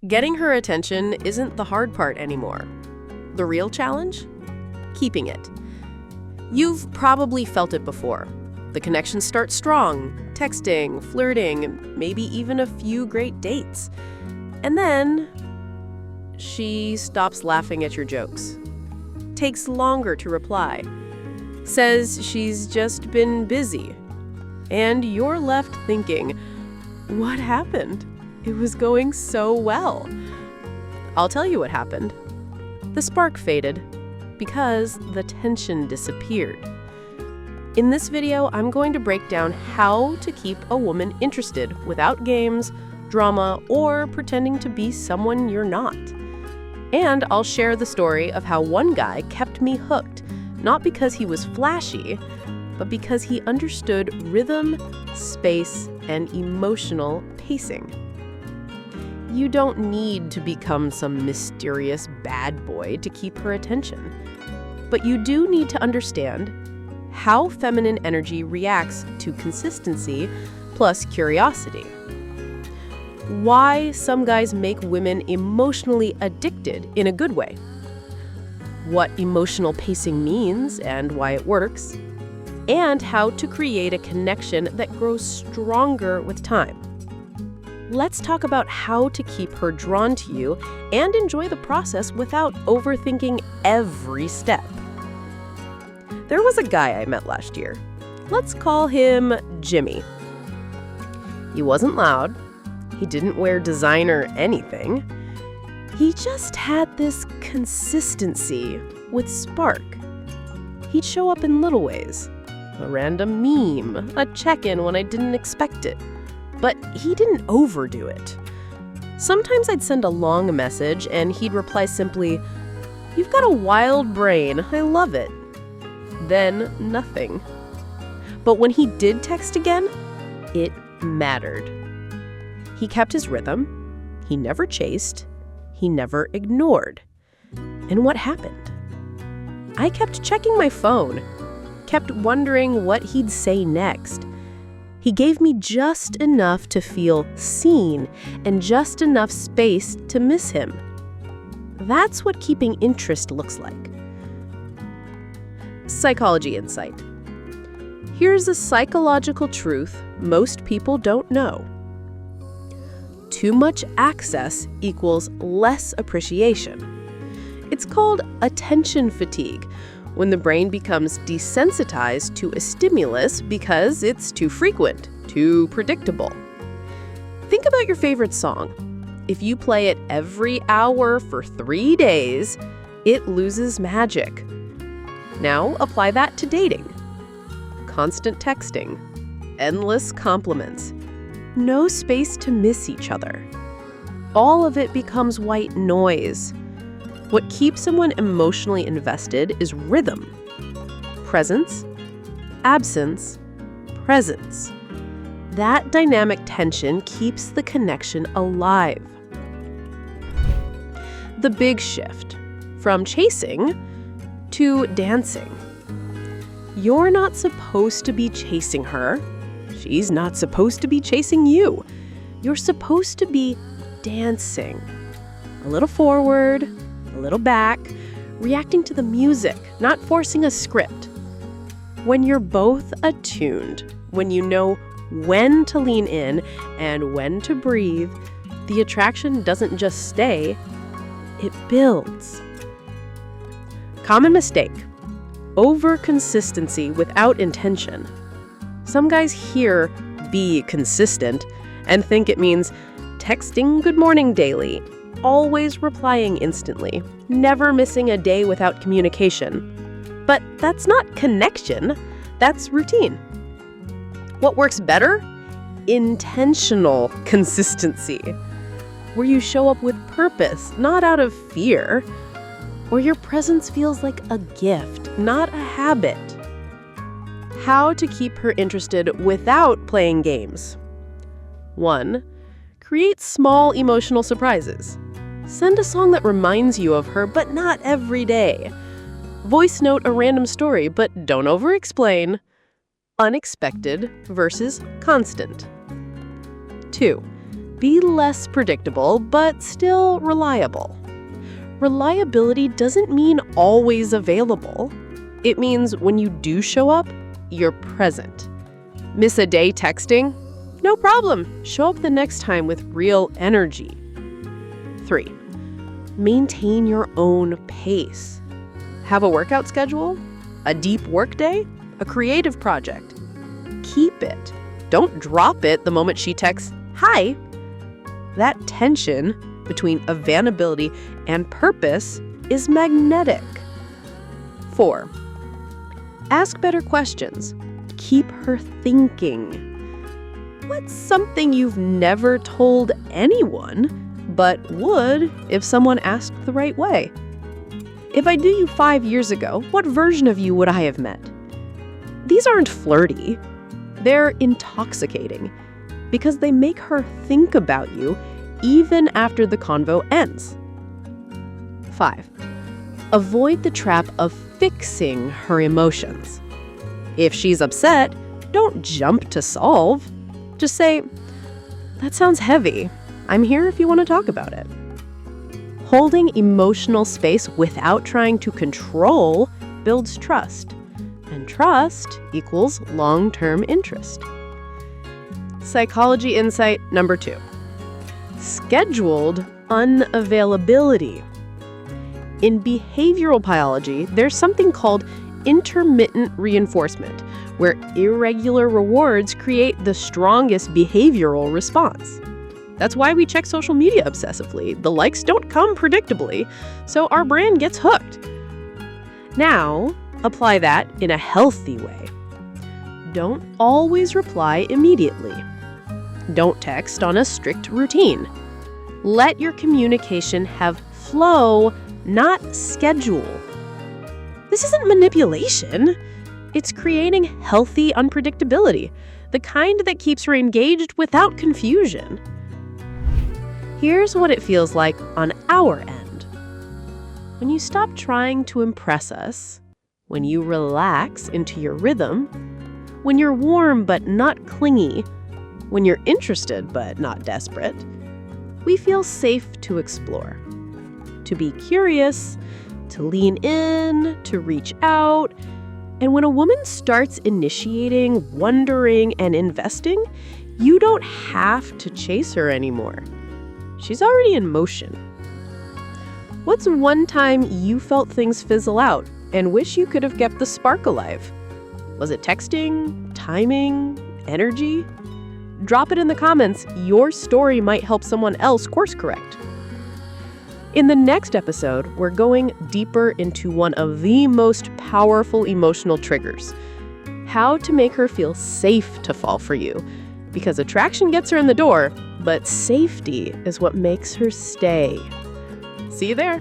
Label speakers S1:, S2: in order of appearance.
S1: Getting her attention isn't the hard part anymore. The real challenge? Keeping it. You've probably felt it before. The connections start strong, texting, flirting, maybe even a few great dates. And then she stops laughing at your jokes, takes longer to reply, says she's just been busy. And you're left thinking, what happened? It was going so well. I'll tell you what happened. The spark faded because the tension disappeared. In this video, I'm going to break down how to keep a woman interested without games, drama, or pretending to be someone you're not. And I'll share the story of how one guy kept me hooked, not because he was flashy, but because he understood rhythm, space, and emotional pacing. You don't need to become some mysterious bad boy to keep her attention. But you do need to understand how feminine energy reacts to consistency plus curiosity. Why some guys make women emotionally addicted in a good way. What emotional pacing means and why it works. And how to create a connection that grows stronger with time. Let's talk about how to keep her drawn to you and enjoy the process without overthinking every step. There was a guy I met last year. Let's call him Jimmy. He wasn't loud. He didn't wear designer anything. He just had this consistency with spark. He'd show up in little ways. A random meme, a check-in when I didn't expect it. But he didn't overdo it. Sometimes I'd send a long message and he'd reply simply, "You've got a wild brain, I love it." Then nothing. But when he did text again, it mattered. He kept his rhythm, he never chased, he never ignored. And what happened? I kept checking my phone, kept wondering what he'd say next. He gave me just enough to feel seen and just enough space to miss him. That's what keeping interest looks like. Psychology insight. Here's a psychological truth most people don't know. Too much access equals less appreciation. It's called attention fatigue, when the brain becomes desensitized to a stimulus because it's too frequent, too predictable. Think about your favorite song. If you play it every hour for 3 days, it loses magic. Now apply that to dating. Constant texting, endless compliments, no space to miss each other. All of it becomes white noise. What keeps someone emotionally invested is rhythm, presence, absence, presence. That dynamic tension keeps the connection alive. The big shift from chasing to dancing. You're not supposed to be chasing her. She's not supposed to be chasing you. You're supposed to be dancing. A little forward, a little back, reacting to the music, not forcing a script. When you're both attuned, when you know when to lean in and when to breathe, the attraction doesn't just stay, it builds. Common mistake: over-consistency without intention. Some guys hear "be consistent" and think it means texting good morning daily, always replying instantly, never missing a day without communication. But that's not connection, that's routine. What works better? Intentional consistency, where you show up with purpose, not out of fear, where your presence feels like a gift, not a habit. How to keep her interested without playing games. 1. Create small emotional surprises. Send a song that reminds you of her, but not every day. Voice note a random story, but don't over-explain. Unexpected versus constant. 2. Be less predictable, but still reliable. Reliability doesn't mean always available. It means when you do show up, you're present. Miss a day texting? No problem. Show up the next time with real energy. 3. Maintain your own pace. Have a workout schedule? A deep work day? A creative project? Keep it. Don't drop it the moment she texts, "Hi." That tension between availability and purpose is magnetic. 4. Ask better questions. Keep her thinking. What's something you've never told anyone, but would if someone asked the right way? If I knew you 5 years ago, what version of you would I have met? These aren't flirty. They're intoxicating because they make her think about you even after the convo ends. 5. Avoid the trap of fixing her emotions. If she's upset, don't jump to solve. Just say, "That sounds heavy. I'm here if you want to talk about it." Holding emotional space without trying to control builds trust, and trust equals long-term interest. Psychology insight number 2. Scheduled unavailability. In behavioral biology, there's something called intermittent reinforcement, where irregular rewards create the strongest behavioral response. That's why we check social media obsessively. The likes don't come predictably, so our brain gets hooked. Now, apply that in a healthy way. Don't always reply immediately. Don't text on a strict routine. Let your communication have flow, not schedule. This isn't manipulation. It's creating healthy unpredictability, the kind that keeps her engaged without confusion. Here's what it feels like on our end. When you stop trying to impress us, when you relax into your rhythm, when you're warm but not clingy, when you're interested but not desperate, we feel safe to explore, to be curious, to lean in, to reach out. And when a woman starts initiating, wondering, and investing, you don't have to chase her anymore. She's already in motion. What's one time you felt things fizzle out and wish you could have kept the spark alive? Was it texting, timing, energy? Drop it in the comments. Your story might help someone else course correct. In the next episode, we're going deeper into one of the most powerful emotional triggers: how to make her feel safe to fall for you. Because attraction gets her in the door, but safety is what makes her stay. See you there.